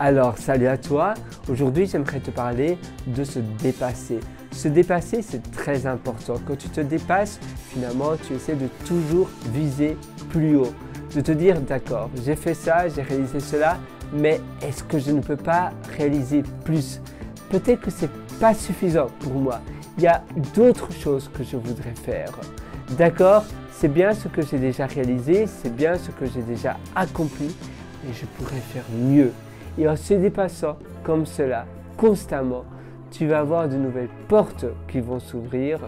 Alors, salut à toi. Aujourd'hui, j'aimerais te parler de se dépasser. Se dépasser, c'est très important. Quand tu te dépasses, finalement, tu essaies de toujours viser plus haut. De te dire, d'accord, j'ai fait ça, j'ai réalisé cela, mais est-ce que je ne peux pas réaliser plus? Peut-être que ce n'est pas suffisant pour moi. Il y a d'autres choses que je voudrais faire. D'accord, c'est bien ce que j'ai déjà réalisé, c'est bien ce que j'ai déjà accompli, et je pourrais faire mieux. Et en se dépassant comme cela, constamment, tu vas avoir de nouvelles portes qui vont s'ouvrir.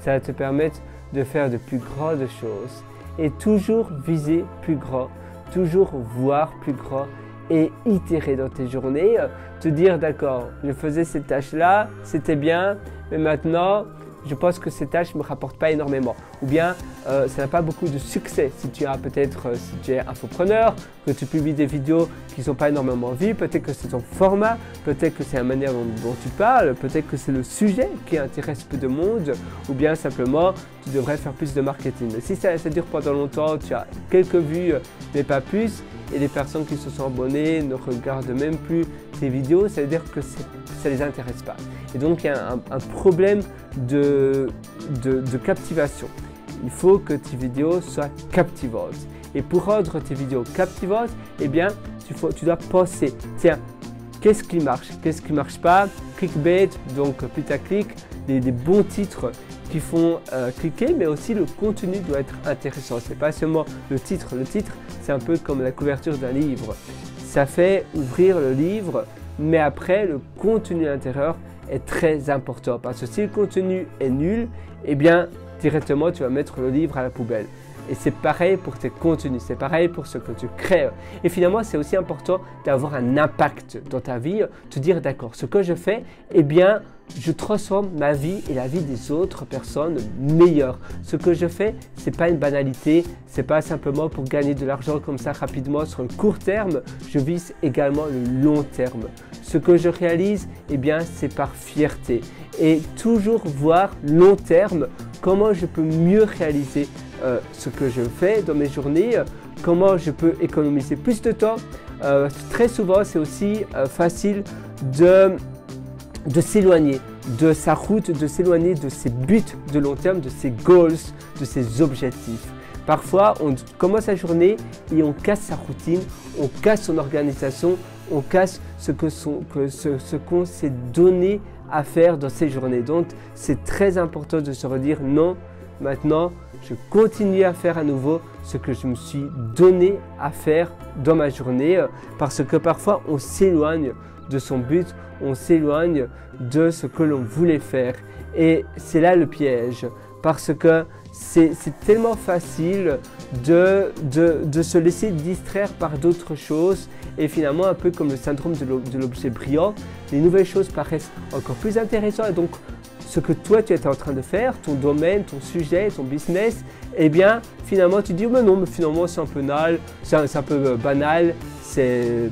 Ça va te permettre de faire de plus grandes choses et toujours viser plus grand, toujours voir plus grand et itérer dans tes journées. Te dire d'accord, je faisais cette tâche-là, c'était bien, mais maintenant, je pense que ces tâches ne me rapportent pas énormément. Ou bien, ça n'a pas beaucoup de succès. Si tu as peut-être, si tu es infopreneur, que tu publies des vidéos qui ne sont pas énormément vues, peut-être que c'est ton format, peut-être que c'est la manière dont tu parles, peut-être que c'est le sujet qui intéresse peu de monde, ou bien simplement, tu devrais faire plus de marketing. Mais si ça dure pendant longtemps, tu as quelques vues, mais pas plus, et les personnes qui se sont abonnées ne regardent même plus tes vidéos, ça veut dire que ça ne les intéresse pas. Et donc, il y a un problème de captivation. Il faut que tes vidéos soient captivantes. Et pour rendre tes vidéos captivantes, eh bien, tu dois penser, tiens, qu'est-ce qui marche? Qu'est-ce qui ne marche pas? Clickbait, donc putaclic, des bons titres qui font cliquer, mais aussi le contenu doit être intéressant. Ce n'est pas seulement le titre. Le titre, c'est un peu comme la couverture d'un livre. Ça fait ouvrir le livre, mais après, le contenu à l'intérieur est très important. Parce que si le contenu est nul, eh bien, directement, tu vas mettre le livre à la poubelle. Et c'est pareil pour tes contenus, c'est pareil pour ce que tu crées. Et finalement, c'est aussi important d'avoir un impact dans ta vie, te dire d'accord, ce que je fais, eh bien, je transforme ma vie et la vie des autres personnes meilleures. Ce que je fais, ce n'est pas une banalité, ce n'est pas simplement pour gagner de l'argent comme ça rapidement sur le court terme, je vise également le long terme. Ce que je réalise, eh bien, c'est par fierté. Et toujours voir long terme, comment je peux mieux réaliser ce que je fais dans mes journées, comment je peux économiser plus de temps. Très souvent, c'est aussi facile de s'éloigner de sa route, de s'éloigner de ses buts de long terme, de ses goals, de ses objectifs. Parfois, on commence la journée et on casse sa routine, on casse son organisation, on casse ce qu'on s'est donné à faire dans ces journées. Donc, c'est très important de se redire non, maintenant, je continue à faire à nouveau ce que je me suis donné à faire dans ma journée parce que parfois, on s'éloigne de son but, on s'éloigne de ce que l'on voulait faire. Et c'est là le piège parce que c'est tellement facile de se laisser distraire par d'autres choses et finalement un peu comme le syndrome de l'objet brillant, les nouvelles choses paraissent encore plus intéressantes et donc ce que toi tu étais en train de faire, ton domaine, ton sujet, ton business, eh bien finalement tu dis mais non mais finalement c'est un peu c'est un peu banal, il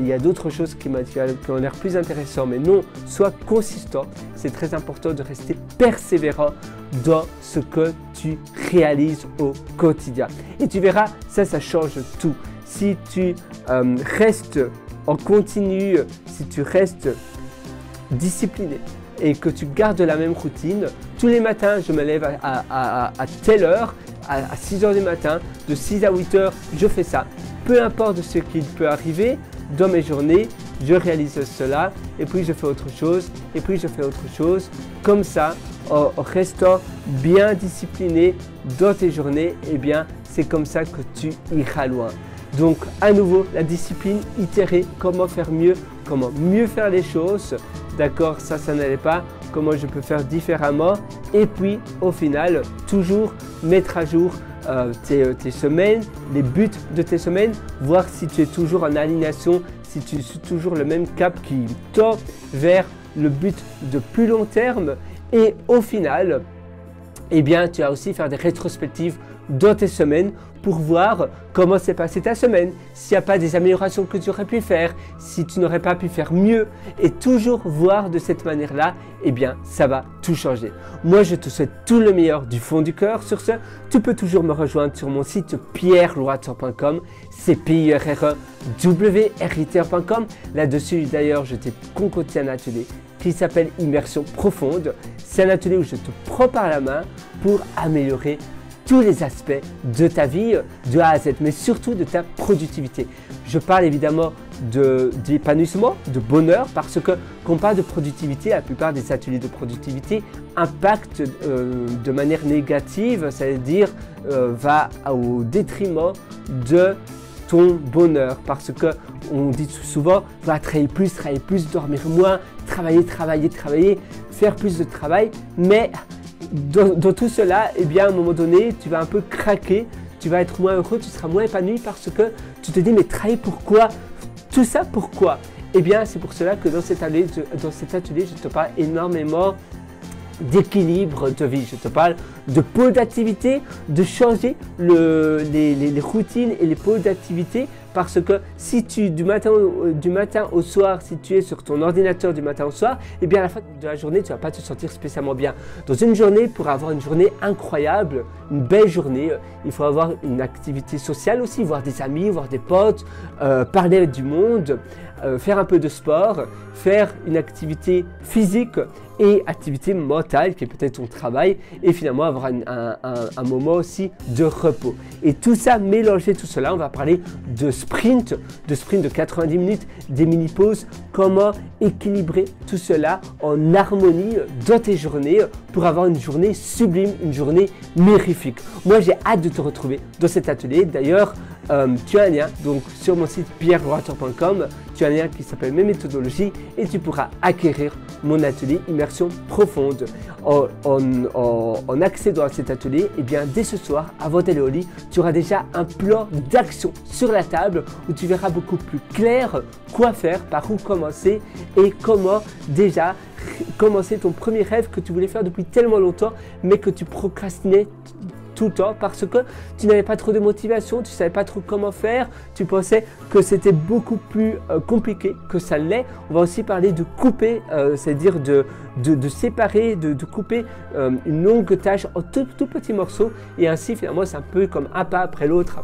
y a d'autres choses qui ont l'air plus intéressantes, mais non, sois consistant. C'est très important de rester persévérant dans ce que tu réalises au quotidien. Et tu verras, ça change tout. Si tu restes en continu, si tu restes discipliné et que tu gardes la même routine, tous les matins, je me lève à telle heure, à 6 h du matin, de 6 à 8 h, je fais ça. Peu importe ce qui peut arriver dans mes journées, je réalise cela et puis je fais autre chose et puis je fais autre chose. Comme ça, en restant bien discipliné dans tes journées, eh bien, c'est comme ça que tu iras loin. Donc, à nouveau, la discipline, itérer, comment faire mieux, comment mieux faire les choses. D'accord, ça n'allait pas, comment je peux faire différemment. Et puis, au final, toujours mettre à jour tes semaines, les buts de tes semaines, voir si tu es toujours en alignation, si tu suis toujours le même cap qui tend vers le but de plus long terme. Et au final, eh bien, tu vas aussi faire des rétrospectives dans tes semaines pour voir comment s'est passée ta semaine, s'il n'y a pas des améliorations que tu aurais pu faire, si tu n'aurais pas pu faire mieux, et toujours voir de cette manière-là, eh bien, ça va tout changer. Moi, je te souhaite tout le meilleur du fond du cœur. Sur ce, tu peux toujours me rejoindre sur mon site pierreloitor.com, c'est pierre-writer.com. Là-dessus, d'ailleurs, je t'ai concocté un atelier qui s'appelle Immersion Profonde. C'est un atelier où je te prends par la main pour améliorer tous les aspects de ta vie de A à Z, mais surtout de ta productivité. Je parle évidemment d'épanouissement, de bonheur, parce que quand on parle de productivité, la plupart des ateliers de productivité impactent de manière négative, c'est-à-dire va au détriment de ton bonheur, parce que on dit souvent va travailler plus, dormir moins, travailler, faire plus de travail, mais dans tout cela, eh bien, à un moment donné, tu vas un peu craquer, tu vas être moins heureux, tu seras moins épanoui parce que tu te dis mais travailler pourquoi? Tout ça pourquoi? Eh bien, c'est pour cela que dans cet atelier, je te parle énormément d'équilibre de vie. Je te parle de pôle d'activité, de changer les routines et les pôles d'activité, parce que si tu, du matin au soir, si tu es sur ton ordinateur du matin au soir, eh bien à la fin de la journée, tu ne vas pas te sentir spécialement bien. Dans une journée, pour avoir une journée incroyable, une belle journée, il faut avoir une activité sociale aussi, voir des amis, voir des potes, parler avec du monde, faire un peu de sport, faire une activité physique et activité mentale qui est peut-être ton travail, et finalement avoir un moment aussi de repos. Et tout ça, mélanger tout cela, on va parler de sprint de 90 minutes, des mini-pauses, comment équilibrer tout cela en harmonie dans tes journées pour avoir une journée sublime, une journée mirifique. Moi, j'ai hâte de te retrouver dans cet atelier. D'ailleurs, tu as un lien donc sur mon site pierreloitor.com, tu as un lien qui s'appelle Mes méthodologies et tu pourras acquérir mon atelier Immersion Profonde. En accédant à cet atelier, et bien dès ce soir, avant d'aller au lit, tu auras déjà un plan d'action sur la table où tu verras beaucoup plus clair quoi faire, par où commencer et comment déjà commencer ton premier rêve que tu voulais faire depuis tellement longtemps mais que tu procrastinais tout le temps parce que tu n'avais pas trop de motivation, tu ne savais pas trop comment faire, tu pensais que c'était beaucoup plus compliqué que ça l'est. On va aussi parler de couper, c'est-à-dire de séparer, de couper une longue tâche en tout petits morceaux, et ainsi finalement c'est un peu comme un pas après l'autre,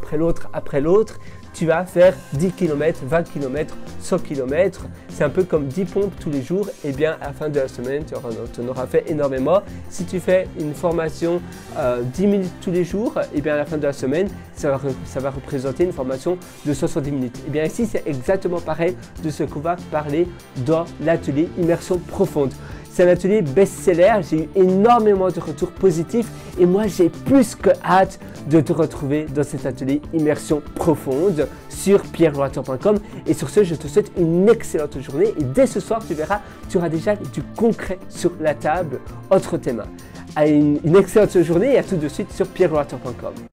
tu vas faire 10 km, 20 km, 100 km, c'est un peu comme 10 pompes tous les jours, et bien à la fin de la semaine, tu en auras fait énormément. Si tu fais une formation 10 minutes tous les jours, et bien à la fin de la semaine, ça va représenter une formation de 70 minutes. Et bien ici, c'est exactement pareil de ce qu'on va parler dans l'atelier Immersion Profonde. C'est un atelier best-seller, j'ai eu énormément de retours positifs et moi j'ai plus que hâte de te retrouver dans cet atelier Immersion Profonde sur pierreloitor.com. Et sur ce, je te souhaite une excellente journée et dès ce soir, tu verras, tu auras déjà du concret sur la table entre tes mains. Une excellente journée et à tout de suite sur pierreloitor.com.